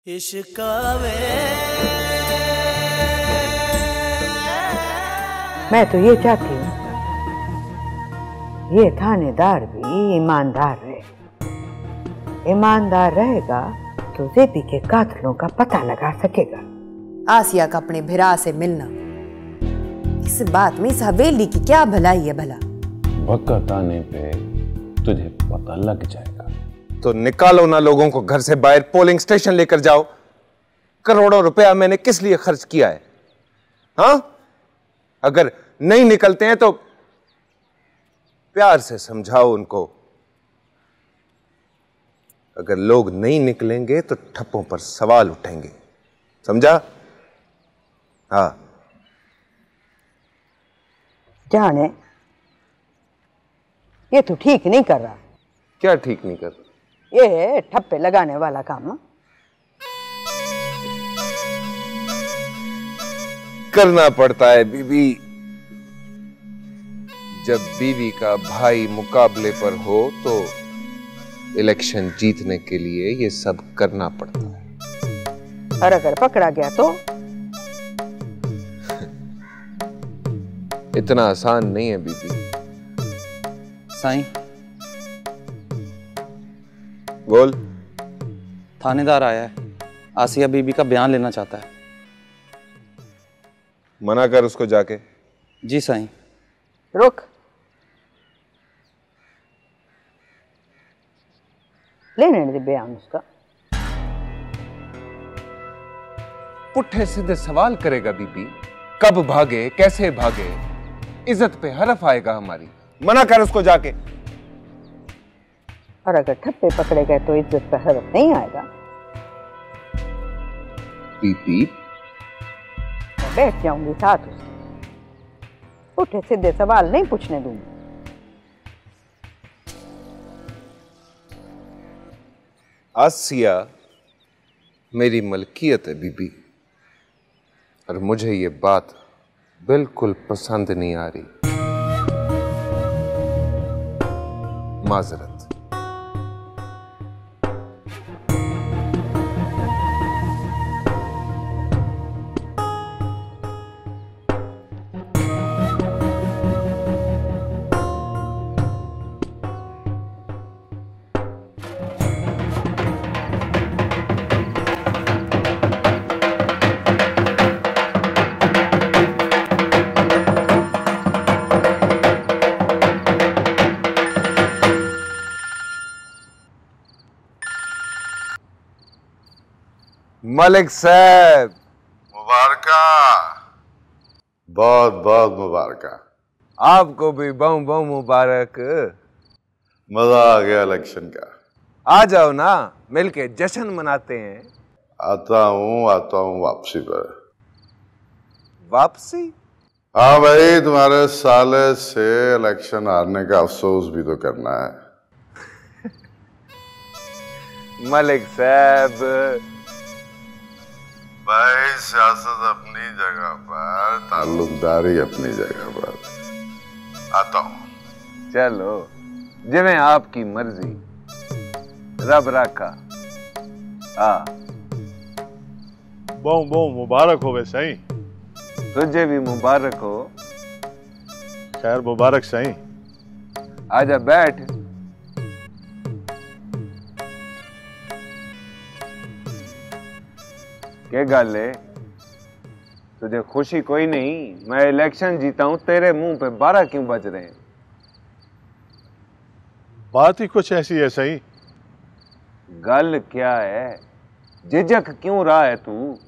इश्कावे मैं तो ये चाहती हूँ ये थानेदार भी ईमानदार रहे। ईमानदार रहेगा तो जेबी के कातिलों का पता लगा सकेगा। आसिया का अपने भिरा से मिलना, इस बात में इस हवेली की क्या भलाई है भला? वक्त आने पे तुझे पता लग जाएगा। तो निकालो ना लोगों को घर से बाहर, पोलिंग स्टेशन लेकर जाओ। करोड़ों रुपया मैंने किस लिए खर्च किया है? हाँ, अगर नहीं निकलते हैं तो प्यार से समझाओ उनको। अगर लोग नहीं निकलेंगे तो ठप्पों पर सवाल उठेंगे, समझा? हाँ। जाने ये तो ठीक नहीं कर रहा। क्या ठीक नहीं कर रहा? ये ठप्पे लगाने वाला काम करना पड़ता है बीवी। जब बीवी का भाई मुकाबले पर हो तो इलेक्शन जीतने के लिए ये सब करना पड़ता है। और अगर पकड़ा गया तो? इतना आसान नहीं है बीबी। साईं, बोल। थानेदार आया है, आसिया बीबी का बयान लेना चाहता है। मना कर उसको जाके। जी साईं। रुक, लेने दे बयान उसका। पुट्ठे सीधे सवाल करेगा बीबी, कब भागे, कैसे भागे, इज्जत पे हरफ आएगा हमारी। मना कर उसको जाके। और अगर ठप्पे पकड़े गए तो इज्जत पर हरफ नहीं आएगा। बीबी, मैं बैठ जाऊंगी साथ उसके, पुट्ठे सीधे सवाल नहीं पूछने दूंगी। आसिया मेरी मलकियत है बीबी, और मुझे ये बात बिल्कुल पसंद नहीं आ रही। माजरत। मलिक साहब, मुबारका, बहुत बहुत मुबारका। आपको भी बहु बहु मुबारक। मजा आ गया इलेक्शन का। आ जाओ ना, मिलके जश्न मनाते हैं। आता हूँ वापसी पर। वापसी? हाँ भाई, तुम्हारे साले से इलेक्शन हारने का अफसोस भी तो करना है। मलिक साहब, भाई सियासत अपनी जगह पर, ताल्लुकदारी अपनी जगह पर। आता हूँ। चलो, जिवें आपकी मर्जी, रब रखा। हाँ, बहु बहु मुबारक हो सही। तुझे भी मुबारक हो। खैर मुबारक सही। आजा बैठ। क्या गल है? तुझे खुशी कोई नहीं? मैं इलेक्शन जीता हूं, तेरे मुंह पे 12 क्यों बज रहे हैं? बात ही कुछ ऐसी है सही। गल क्या है? झिझक क्यों रहा है तू?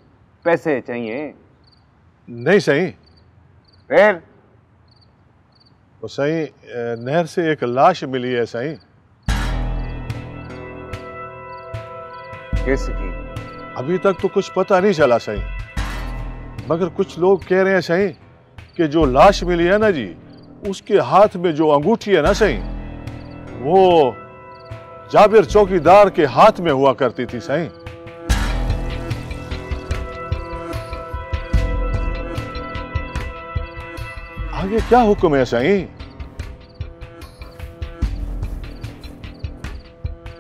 पैसे चाहिए? नहीं सही। फिर? तो सही, नहर से एक लाश मिली है सही। किसकी? अभी तक तो कुछ पता नहीं चला सही, मगर कुछ लोग कह रहे हैं सही कि जो लाश मिली है ना जी, उसके हाथ में जो अंगूठी है ना सही, वो जाबिर चौकीदार के हाथ में हुआ करती थी सही। आगे क्या हुक्म है सही?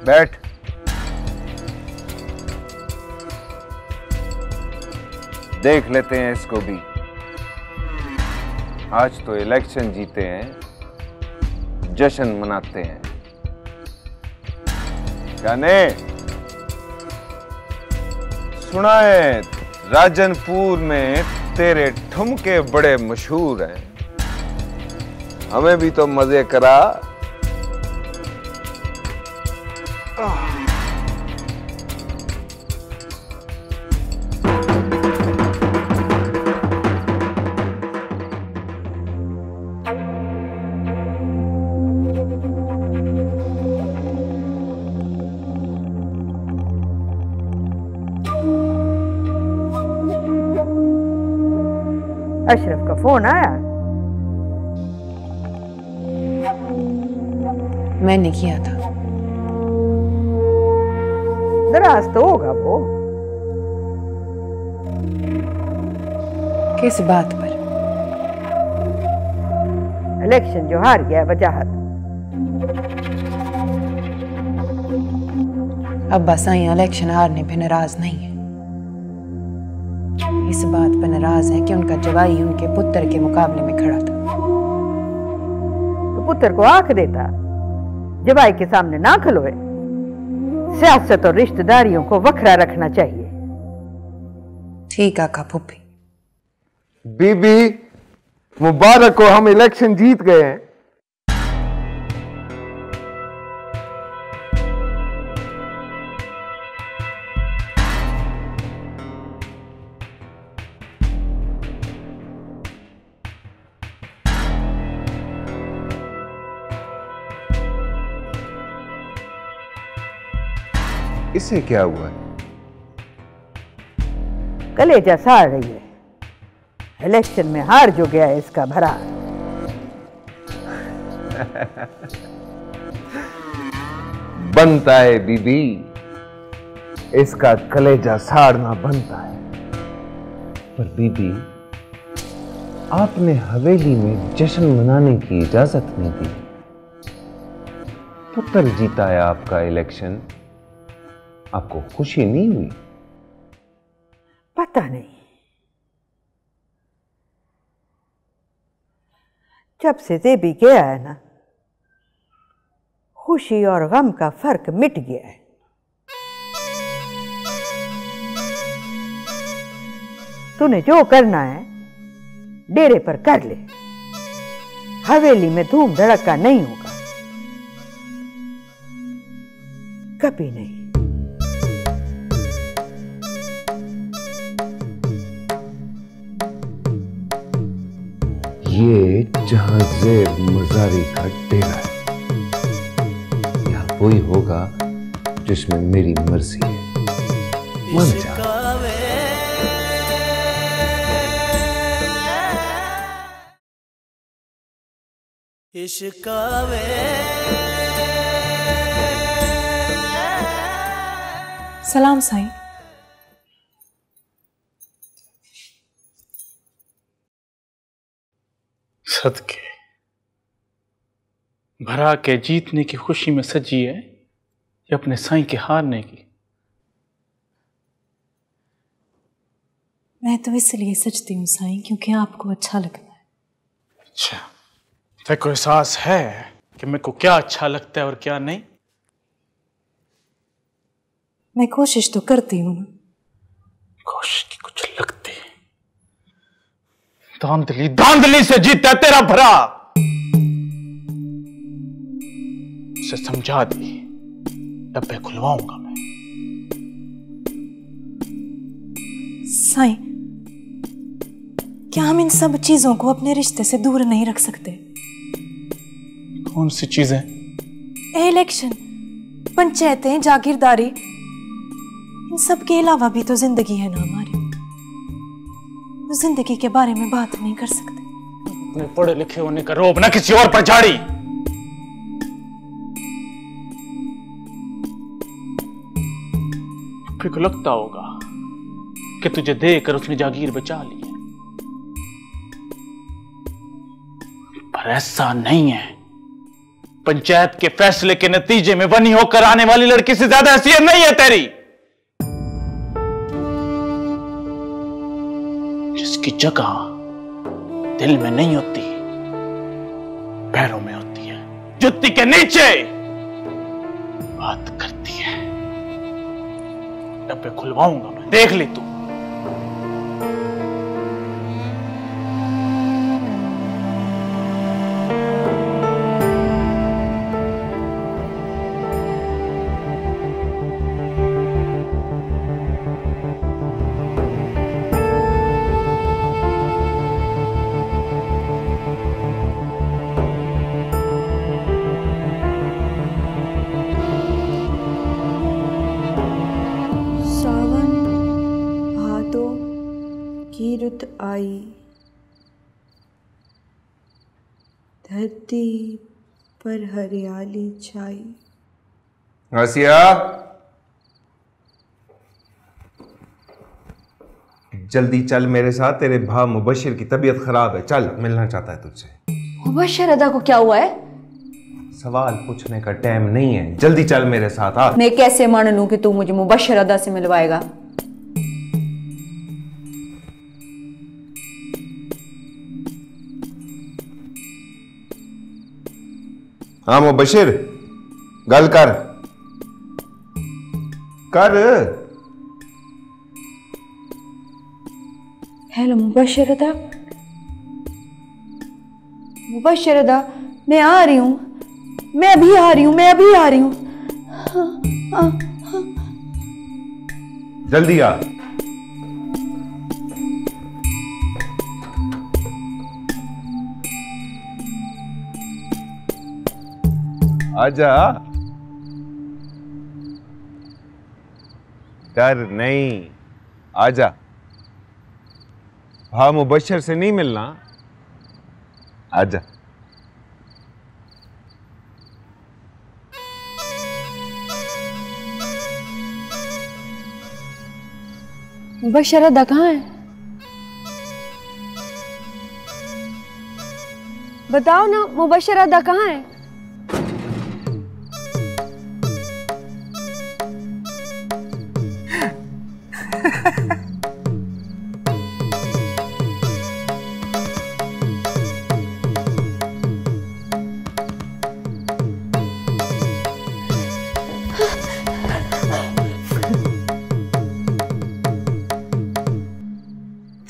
बैठ। देख लेते हैं इसको भी। आज तो इलेक्शन जीते हैं, जश्न मनाते हैं। गाने सुना है राजनपुर में तेरे ठुमके बड़े मशहूर हैं, हमें भी तो मजे करा। अशरफ का फोन आया? मैंने किया था। नाराज तो होगा वो। किस बात पर? इलेक्शन जो हार गया वजाहत। अब्बा साईं इलेक्शन हारने पे नाराज नहीं है, इस बात पर नाराज है कि उनका जवाई उनके पुत्र के मुकाबले में खड़ा था। तो पुत्र को आंख देता, जवाई के सामने ना खलोए। सियासत और रिश्तेदारियों को वखरा रखना चाहिए। ठीक आका फुप्पी। बीबी मुबारक हो, हम इलेक्शन जीत गए हैं। इसे क्या हुआ है? कलेजा साड़ रही है। इलेक्शन में हार जो गया है इसका भरा। बनता है बीबी, इसका कलेजा साड़ना बनता है। पर बीबी, आपने हवेली में जश्न मनाने की इजाजत नहीं दी। पुत्र जीता है आपका इलेक्शन, आपको खुशी नहीं हुई? पता नहीं, जब से जेबी गया है ना, खुशी और गम का फर्क मिट गया है। तूने जो करना है डेरे पर कर ले, हवेली में धूम धड़का नहीं होगा, कभी नहीं। ये जहां ज़ेर मज़ारी का डेरा है, यह वही होगा जिसमें मेरी मर्जी है। मन जा। सलाम साईं। सदके भरा के जीतने की खुशी में सजी है या अपने साईं के हारने की? मैं तो इसलिए सजती हूँ साईं क्योंकि आपको अच्छा लगता है। अच्छा, तेरे को एहसास है कि मेरे को क्या अच्छा लगता है और क्या नहीं? मैं कोशिश तो करती हूँ ना। कोशिश की कुछ लगती है। धांधली धांधली से जीता तेरा भरा। उसे समझा दी, डब्बे खुलवाऊंगा मैं। साईं, क्या हम इन सब चीजों को अपने रिश्ते से दूर नहीं रख सकते? कौन सी चीजें? इलेक्शन, पंचायतें, जागीरदारी, इन सब के अलावा भी तो जिंदगी है ना हमारी। उस जिंदगी के बारे में बात नहीं कर सकते? अपने पढ़े लिखे होने का रोब ना किसी और पर झाड़ी। फिर को लगता होगा कि तुझे देकर उसने जागीर बचा ली है, पर ऐसा नहीं है। पंचायत के फैसले के नतीजे में बनी होकर आने वाली लड़की से ज्यादा हैसियत नहीं है तेरी। जिसकी जगह दिल में नहीं होती, पैरों में होती है, जुत्ती के नीचे बात करती है। डब्बे खुलवाऊंगा मैं, देख ली तू। रुत आई, धरती पर हरियाली छाई। आसिया, जल्दी चल मेरे साथ, तेरे भा मुबशिर की तबीयत खराब है। चल, मिलना चाहता है तुझसे। मुबशिर अदा को क्या हुआ है? सवाल पूछने का टाइम नहीं है, जल्दी चल मेरे साथ। आ। मैं कैसे मान लूं कि तू मुझे मुबशिर अदा से मिलवाएगा? हाँ मुबशिर, गल कर कर। हेलो मुबशिर अदा, मुबशिर अदा, मैं आ रही हूँ, मैं अभी आ रही हूँ, मैं अभी आ रही हूँ। जल्दी आ। आजा, डर नहीं, आजा। हाँ मुबशिर से नहीं मिलना, आजा। मुबशिर अदा कहाँ है? बताओ ना, मुबशिर अदा कहाँ है?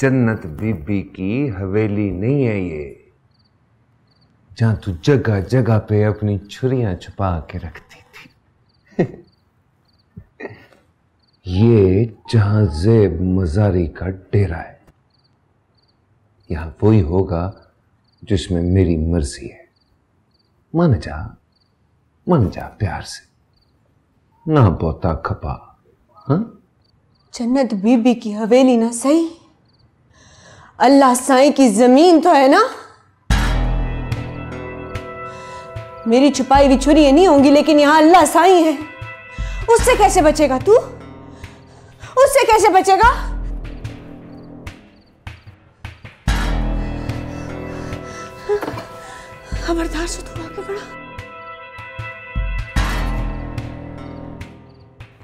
जन्नत बीबी की हवेली नहीं है ये, जहां तू जगह जगह पे अपनी छुरियां छुपा के रखती थी। ये जहां ज़ेब मजारी का डेरा है, यहां वही होगा जिसमें मेरी मर्जी है। मान जा प्यार से, ना बोता खपा। हाँ? जन्नत बीबी की हवेली ना सही, अल्लाह साईं की जमीन तो है ना। मेरी छुपाई हुई छुरी नहीं होंगी, लेकिन यहां अल्लाह साईं है। उससे कैसे बचेगा तू? उससे कैसे बचेगा? खबरदार से तू आगे बढ़ा।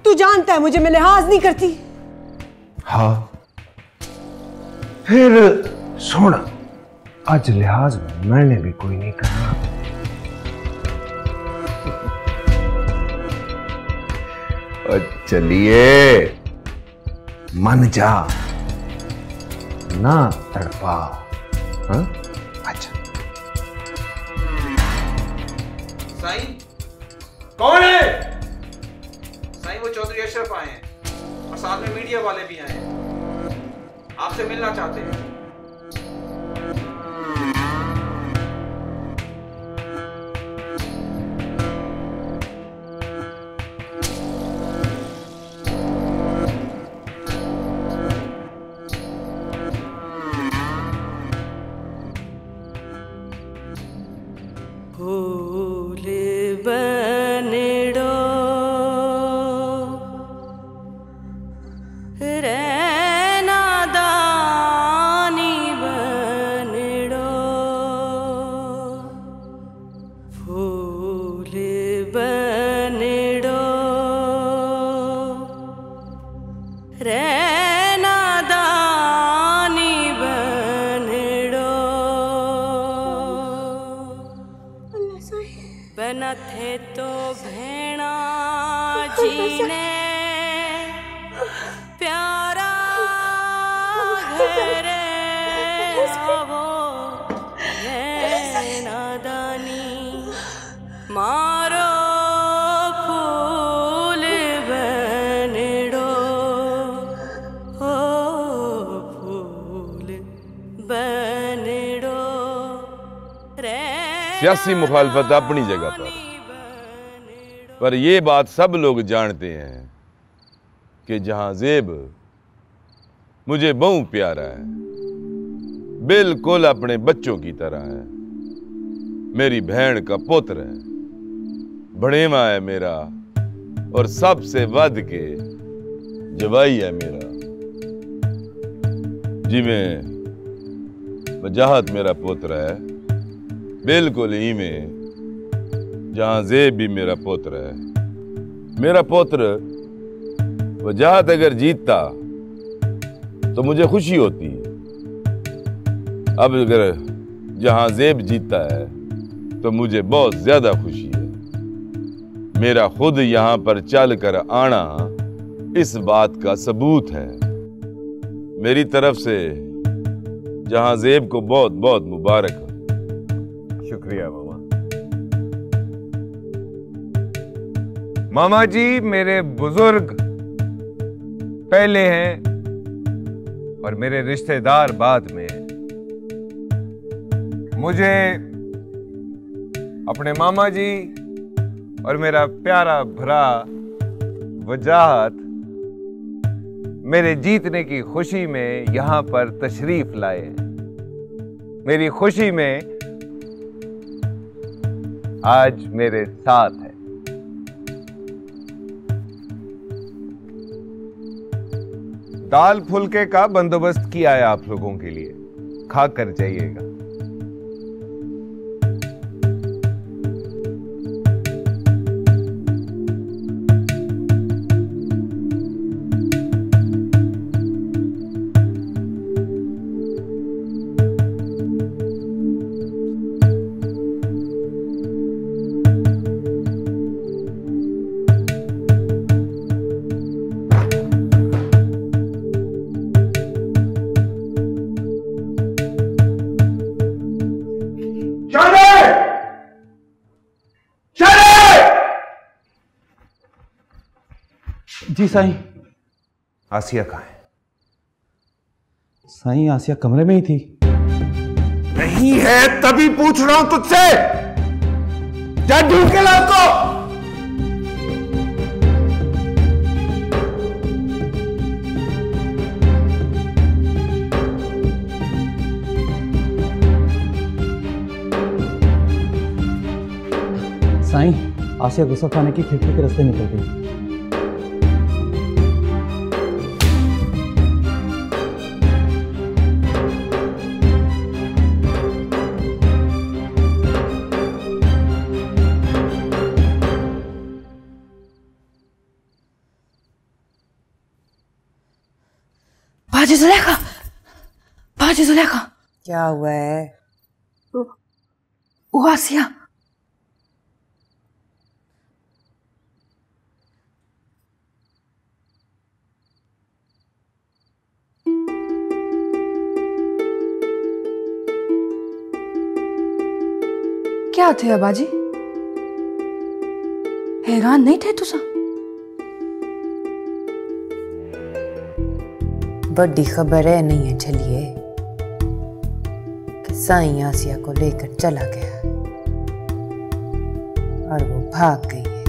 तू जानता है मुझे मैं लिहाज नहीं करती। हाँ, फिर सुन, आज लिहाज में मैंने भी कोई नहीं करना। और चलिए, मन जा, ना तड़पा। हाँ? अच्छा। साईं, कौन है? साईं, वो चौधरी अशरफ आए हैं और साथ में मीडिया वाले भी आए हैं, आपसे मिलना चाहते हैं। रहना दानी न थे तो भेणा जीने प्यारा घरे आवो नादानी मारो फूल बनड़ो हो फूल बनड़ो रे। सियासी मुखालफत अपनी जगह पर ये बात सब लोग जानते हैं कि जहां ज़ेब मुझे बहु प्यारा है, बिल्कुल अपने बच्चों की तरह है, मेरी बहन का पुत्र है, बड़ेवा है मेरा और सबसे वध के जवाई है मेरा। जिमें वजाहत मेरा पुत्र है, बिल्कुल ही में जहां ज़ेब भी मेरा पुत्र है। मेरा पुत्र वजाहत अगर जीतता तो मुझे खुशी होती है। अब अगर जहां ज़ेब जीतता है तो मुझे बहुत ज्यादा खुशी है। मेरा खुद यहां पर चल कर आना इस बात का सबूत है। मेरी तरफ से जहां ज़ेब को बहुत बहुत मुबारक। शुक्रिया मामा। मामा जी मेरे बुजुर्ग पहले हैं और मेरे रिश्तेदार बाद में। मुझे अपने मामा जी और मेरा प्यारा भरा वजाहत मेरे जीतने की खुशी में यहां पर तशरीफ लाए। मेरी खुशी में आज मेरे साथ है। दाल फुलके का बंदोबस्त किया है आप लोगों के लिए, खा कर जाइएगा। जी साईं। आसिया कहाँ है? साईं आसिया कमरे में ही थी। नहीं है तभी पूछ रहा हूं तुझसे। क्या ढूंढ के ला उसको? साईं आसिया गुस्सा खाने की खिड़की के रास्ते निकल गई। बाजी जुलेखा, बाजी जुलेखा। क्या हुआ है? वो आसिया। क्या थे अबाजी? हैरान नहीं थे तुसा? बड़ी खबर है नहीं है चलिए कि साईं आसिया को लेकर चला गया और वो भाग गई है।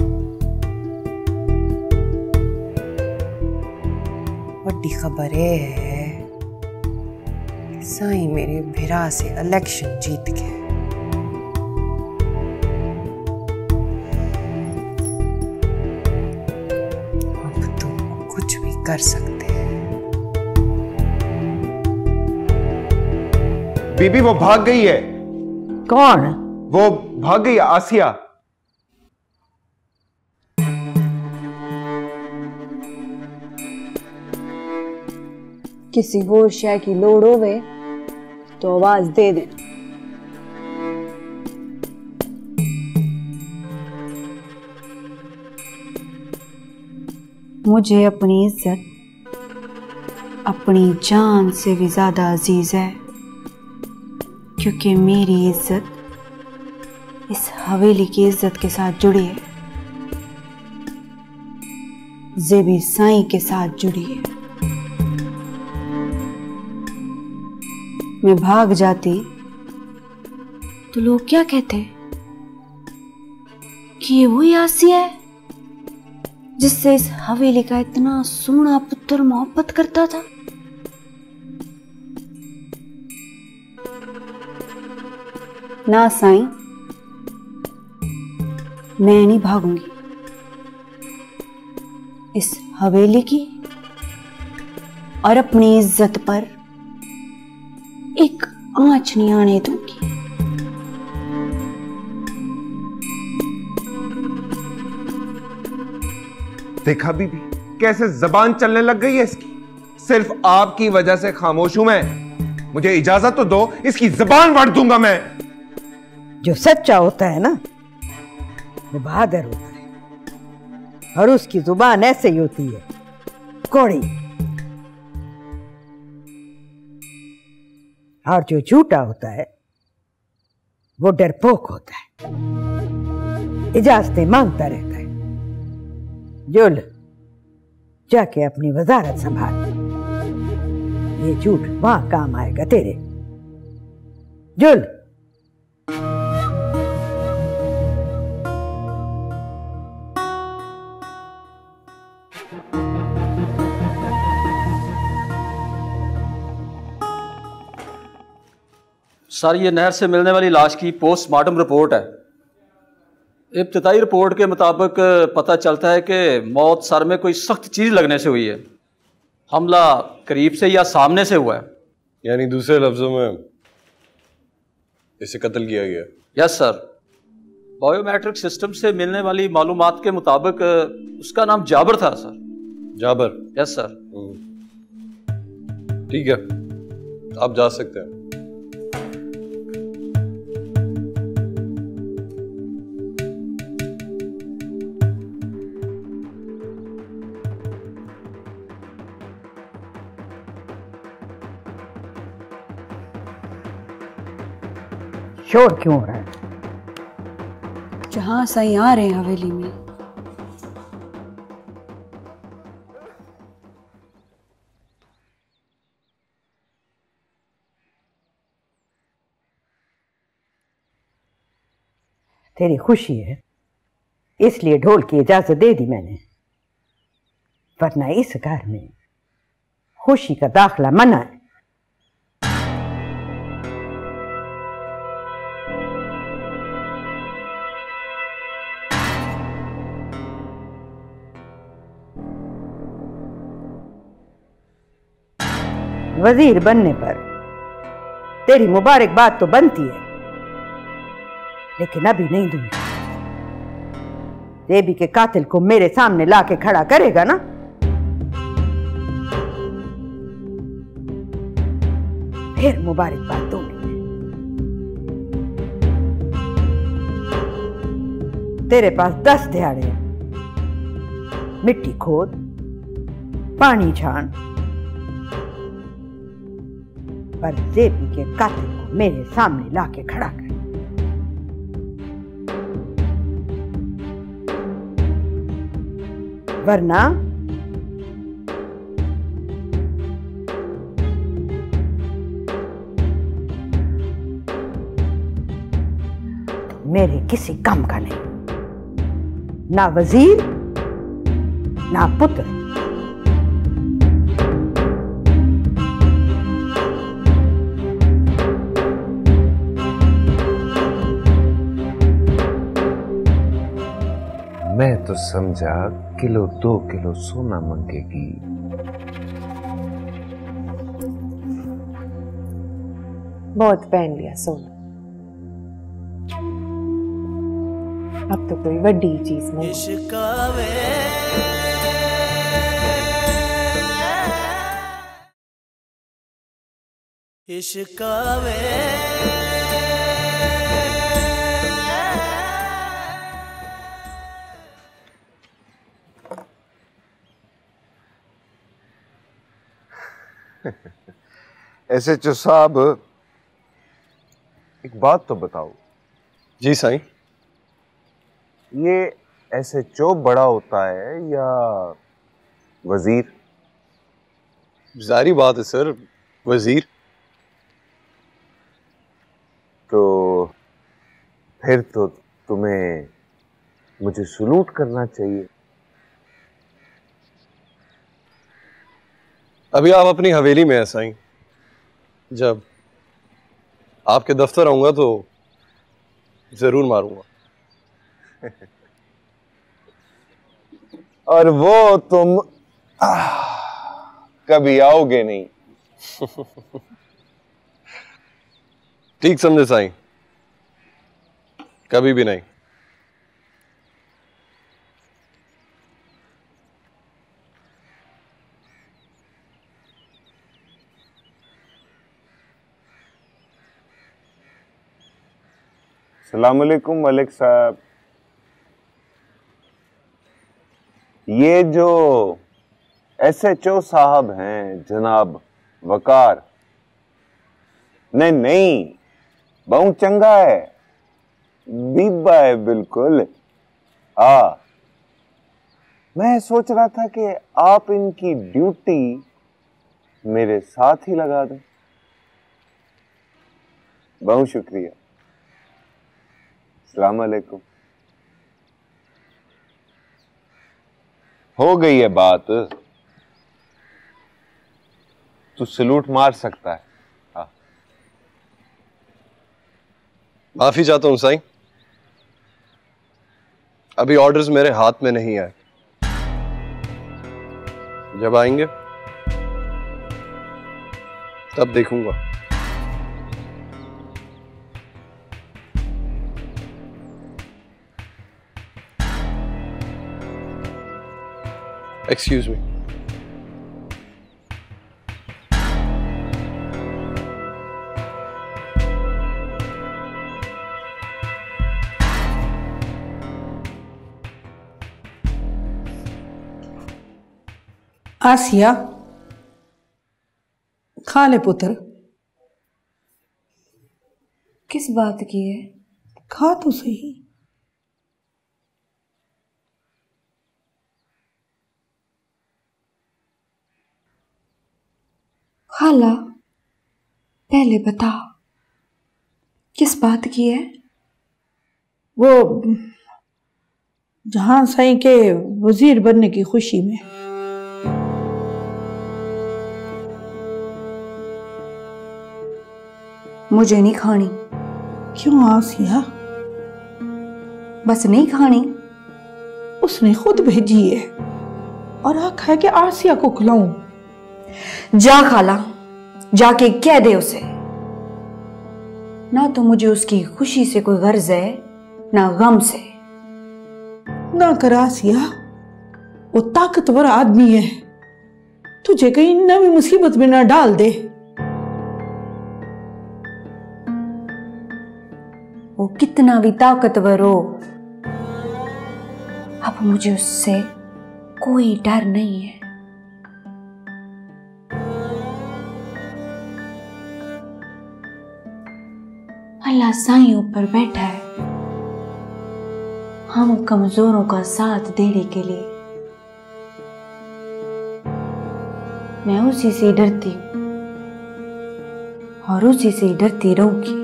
बड़ी खबर है कि साईं मेरे भिरा से इलेक्शन जीत गया। अब तुम कुछ भी कर सकते। बीबी वो भाग गई है। कौन? वो भाग गई आसिया। किसी होर शय की लोड़ होवे तो आवाज दे दे। मुझे अपनी इज्जत अपनी जान से भी ज्यादा अजीज है, क्योंकि मेरी इज्जत इस हवेली की इज्जत के साथ जुड़ी है, ज़ेबी साईं के साथ जुड़ी है। मैं भाग जाती तो लोग क्या कहते कि ये वही आसिया है जिससे इस हवेली का इतना सोना पुत्र मोहब्बत करता था। ना साईं, मैं नहीं भागूंगी। इस हवेली की और अपनी इज्जत पर एक आंच नहीं आने दूंगी। देखा बीबी कैसे जबान चलने लग गई है इसकी। सिर्फ आपकी वजह से खामोश हूं मैं। मुझे इजाजत तो दो, इसकी जबान वड़ दूंगा मैं। जो सच्चा होता है ना वो बहादुर होता है, और उसकी जुबान ऐसे ही होती है, कौड़ी। और जो झूठा होता है वो डरपोक होता है, इजाजतें मांगता रहता है। जुल, जाके अपनी वजारत संभाल, ये झूठ वहां काम आएगा तेरे। जुल। सर, ये नहर से मिलने वाली लाश की पोस्टमार्टम रिपोर्ट है। इब्तिदाई रिपोर्ट के मुताबिक पता चलता है कि मौत सर में कोई सख्त चीज़ लगने से हुई है। हमला करीब से या सामने से हुआ है। यानी दूसरे लफ्जों में इसे कत्ल किया गया। Yes sir. बायोमेट्रिक सिस्टम से मिलने वाली मालूमात के मुताबिक उसका नाम जाबर था सर। जाबर? Yes sir. ठीक है, आप जा सकते हैं। शोर क्यों हो रहा है? जहां साईं आ रहे हैं हवेली में, तेरी खुशी है इसलिए ढोल की इजाजत दे दी मैंने, वरना इस घर में खुशी का दाखला मना है। वजीर बनने पर तेरी मुबारकबाद तो बनती है, लेकिन अभी नहीं दूंगी। देवी के कातिल को मेरे सामने लाके खड़ा करेगा ना, फिर मुबारकबाद दूंगी। तेरे पास 10 दिहाड़े हैं, मिट्टी खोद, पानी छान, पर देवी के कातिल को मेरे सामने लाके खड़ा कर। वरना मेरे किसी काम का नहीं, ना वजीर ना पुत्र। मैं तो समझा किलो 2 किलो सोना मांगेगी। बहुत पहन लिया सोना, अब तो कोई बड़ी चीज नहीं। इश्कावे SHO साहब, एक बात तो बताओ। जी साईं। ये SHO बड़ा होता है या वजीर? जारी बात है सर, वजीर। तो फिर तो तुम्हें मुझे सलूट करना चाहिए। अभी आप अपनी हवेली में हैं साईं, जब आपके दफ्तर आऊंगा तो जरूर मारूंगा। और वो तुम कभी आओगे नहीं। ठीक समझे साईं, कभी भी नहीं। अस्सलाम वालेकुम मलिक साहब। ये जो SHO साहब हैं जनाब वकार, नहीं नहीं, बहुत चंगा है, बीबा है बिल्कुल। हाँ, मैं सोच रहा था कि आप इनकी ड्यूटी मेरे साथ ही लगा दें। बहुत शुक्रिया। अस्सलाम वालेकुम। हो गई है बात, तू सलूट मार सकता है। हाँ। माफी चाहता हूं साईं, अभी ऑर्डर्स मेरे हाथ में नहीं आए। जब आएंगे तब देखूंगा। Excuse me. आसिया, खा ले पुत्र। किस बात की है? खा तो सही। खाला, पहले बता किस बात की है? वो जहां साईं के वजीर बनने की खुशी में। मुझे नहीं खानी। क्यों आसिया? बस नहीं खानी। उसने खुद भेजी है और आखा है कि आसिया को खिलाऊं। जा खाला, जाके कह दे उसे। ना तो मुझे उसकी खुशी से कोई गर्ज है, ना गम से। ना कर आसिया, वो ताकतवर आदमी है, तुझे कहीं नवी मुसीबत में ना डाल दे। वो कितना भी ताकतवर हो, अब मुझे उससे कोई डर नहीं है। अल्लाह साईं ऊपर बैठा है हम कमजोरों का साथ देने के लिए। मैं उसी से डरती हूं और उसी से डरती रहूंगी।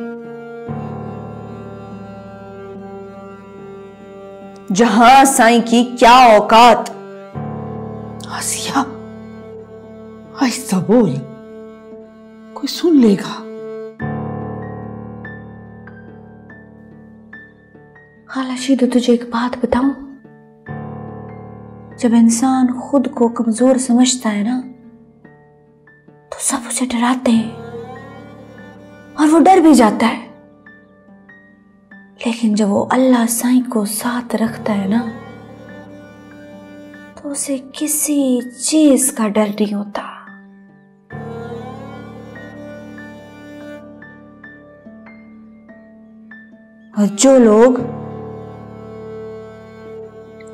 जहां साईं की क्या औकात। आसिया, ऐसा बोल, कोई सुन लेगा। खाला शीदो, तुझे एक बात बताऊं? जब इंसान खुद को कमजोर समझता है ना, तो सब उसे डराते हैं और वो डर भी जाता है। लेकिन जब वो अल्लाह साईं को साथ रखता है ना, तो उसे किसी चीज का डर नहीं होता। और जो लोग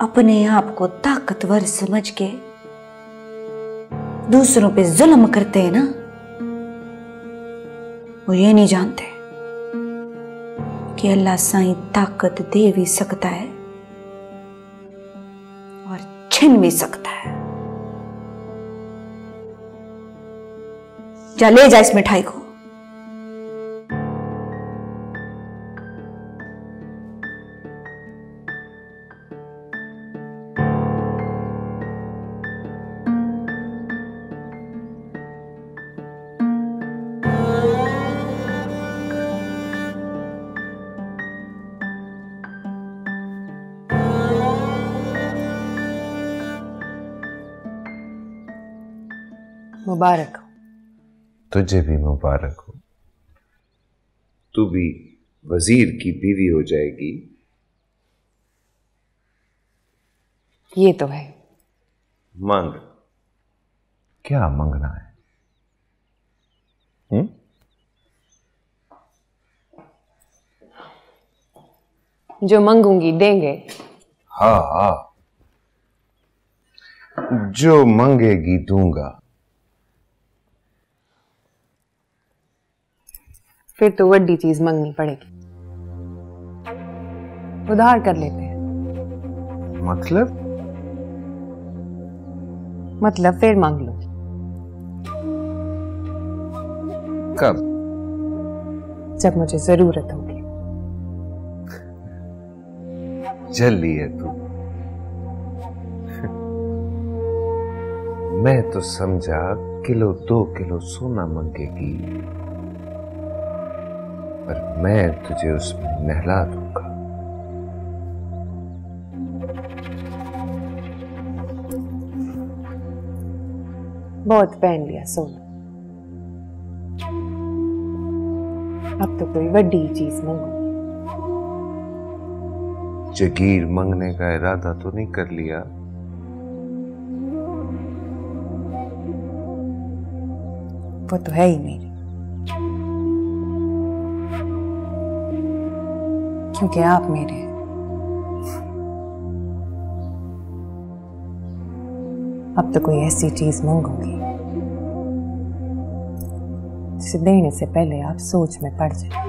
अपने आप को ताकतवर समझ के दूसरों पे जुल्म करते हैं ना, वो ये नहीं जानते कि अल्लाह साईं ताकत दे भी सकता है और छीन भी सकता है। जा ले जा इस मिठाई को। मुबारक हो। तुझे भी मुबारक हो। तू भी वजीर की बीवी हो जाएगी। ये तो है। मांग। क्या मांगना है? जो मांगूंगी देंगे। हाँ, जो मांगेगी दूंगा। फिर तो बड़ी चीज मांगनी पड़ेगी। उधार कर लेते हैं। मतलब फिर मांग लो। कब? जब मुझे जरूरत होगी। जल्दी है तू। मैं तो समझा किलो 2 किलो सोना मांगेगी, पर मैं तुझे उसमें नहला दूंगा। बहुत पहन लिया सोना, अब तो कोई बड़ी चीज मांगो। जगीर मांगने का इरादा तो नहीं कर लिया? वो तो है ही मेरी, क्योंकि आप मेरे हैं। अब तो कोई ऐसी चीज मांगूंगी जिसे देने से पहले आप सोच में पड़ जाए।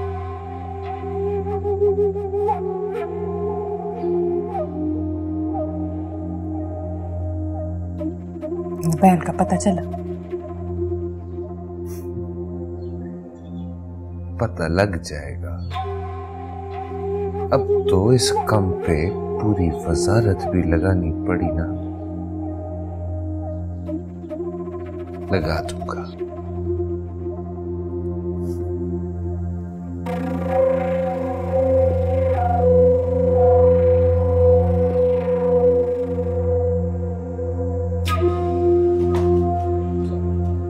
मोबाइल का पता चला? पता लग जाएगा। अब तो इस कम पे पूरी वजारत भी लगानी पड़ी ना। लगा दूंगा।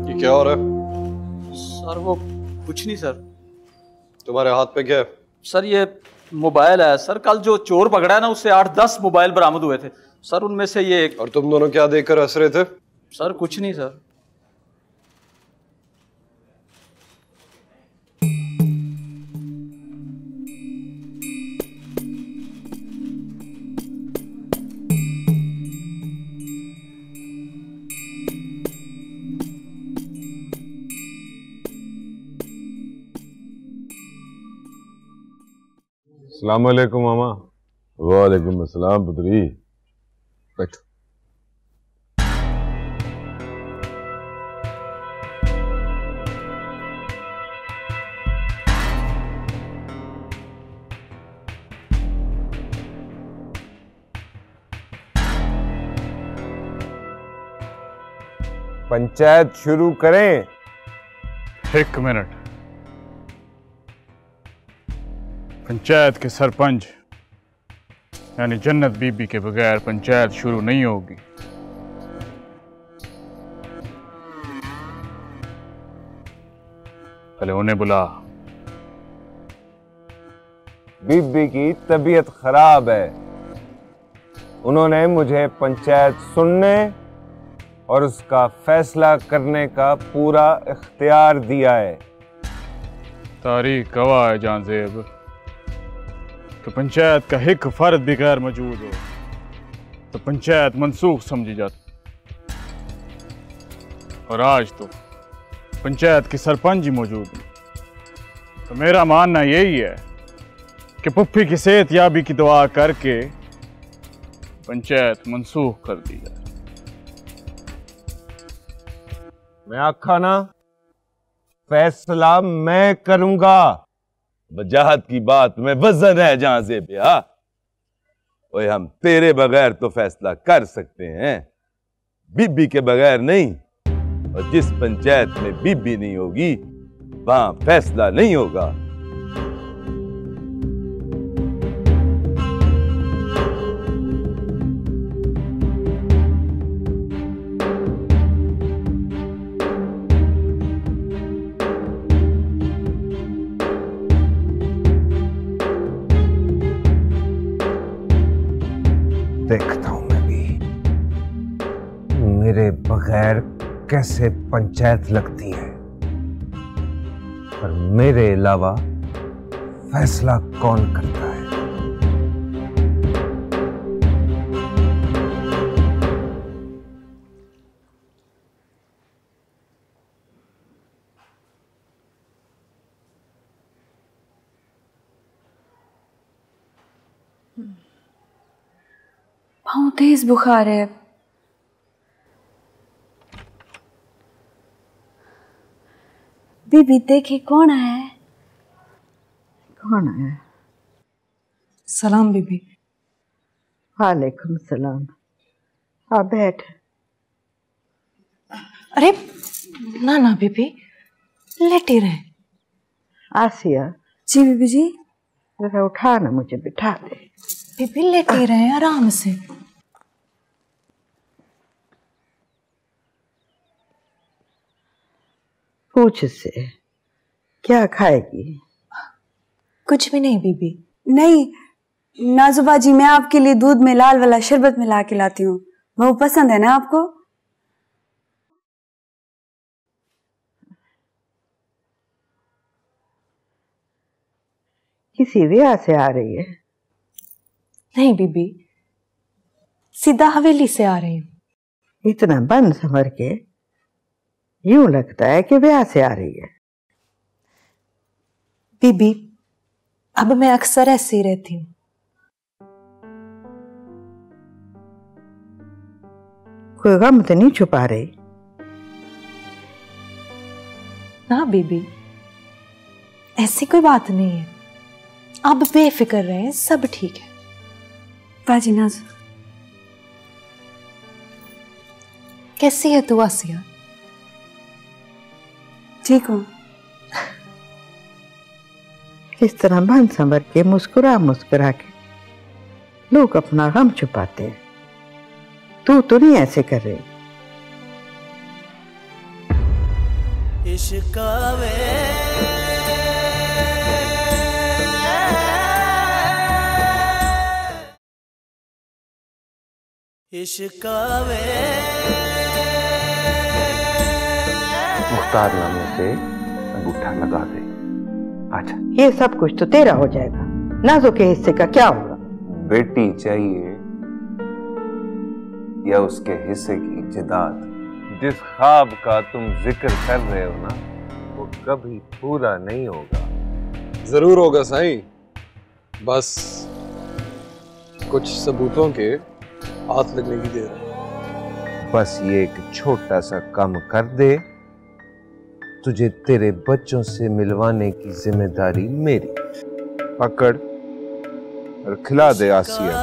ये क्या हो रहा है? सर वो कुछ नहीं सर। तुम्हारे हाथ पे क्या है? सर ये मोबाइल है सर। कल जो चोर पकड़ा है ना, उससे 8-10 मोबाइल बरामद हुए थे सर। उनमें से ये एक। और तुम दोनों क्या देखकर हंस रहे थे? सर कुछ नहीं सर। अस्सलाम वालेकुम मामा। वालेकुम अस्सलाम पुत्री। बैठो। पंचायत शुरू करें? 1 मिनट। पंचायत के सरपंच यानी जन्नत बीबी के बगैर पंचायत शुरू नहीं होगी। पहले उन्हें बुला। बीबी की तबीयत खराब है। उन्होंने मुझे पंचायत सुनने और उसका फैसला करने का पूरा इख्तियार दिया है। तारीख गवाह है जानजेब कि पंचायत का एक फर्द भी गैर मौजूद हो तो पंचायत मनसूख समझी जाती। और आज तो पंचायत की सरपंच ही मौजूद है। तो मेरा मानना यही है कि पुप्पी की सेहतयाबी की दुआ करके पंचायत मंसूख कर दी जाए। मैं आखा ना, फैसला मैं करूंगा। वजाहत की बात में वजन है जहां से ब्याह। ओए हम तेरे बगैर तो फैसला कर सकते हैं, बीबी के बगैर नहीं। और जिस पंचायत में बीबी नहीं होगी वहां फैसला नहीं होगा। देखता हूं मैं भी मेरे बगैर कैसे पंचायत लगती है, और मेरे अलावा फैसला कौन करता है। बहुत तेज बुखार है। बीबी देखी कौन है? कौन है? सलाम बीबी। वालेकुम सलाम। हाँ बैठ। अरे ना ना बीबी, लेटे रहे। आसिया। जी बीबी जी। जरा उठा ना, मुझे बिठा दे। बीबी लेटे रहे आराम से। पूछ से क्या खाएगी? कुछ भी नहीं बीबी। नहीं नाजुबा जी, मैं आपके लिए दूध में लाल वाला शरबत मिला के लाती हूँ, वो पसंद है ना आपको? किसी ब्याह से आ रही है? नहीं बीबी, सीधा हवेली से आ रही हूँ। इतना बन संवर के यूं लगता है कि ब्याह से आ रही है। बीबी अब मैं अक्सर ऐसे ही रहती हूँ। कोई गम तो नहीं छुपा रही? ना बीबी, ऐसी कोई बात नहीं है। आप बेफिक्र रहें, सब ठीक है। बाजी नाज कैसी है तू आसिया? ठीक हूँ। इस तरह बन संवर के मुस्कुरा मुस्कुरा के लोग अपना गम छुपाते हैं। तू तो नहीं ऐसे कर रही। मुख्तारनामे से अंगूठा लगा दे। अच्छा, ये सब कुछ तो तेरा हो जाएगा, नाजो के हिस्से का क्या होगा? बेटी चाहिए या उसके हिस्से की जिदाद? जिस ख्वाब का तुम जिक्र कर रहे हो ना, वो कभी पूरा नहीं होगा। जरूर होगा साईं, बस कुछ सबूतों के हाथ लगने की देर है। बस ये एक छोटा सा काम कर दे, तुझे तेरे बच्चों से मिलवाने की जिम्मेदारी मेरी। पकड़ और खिला दे आसिया।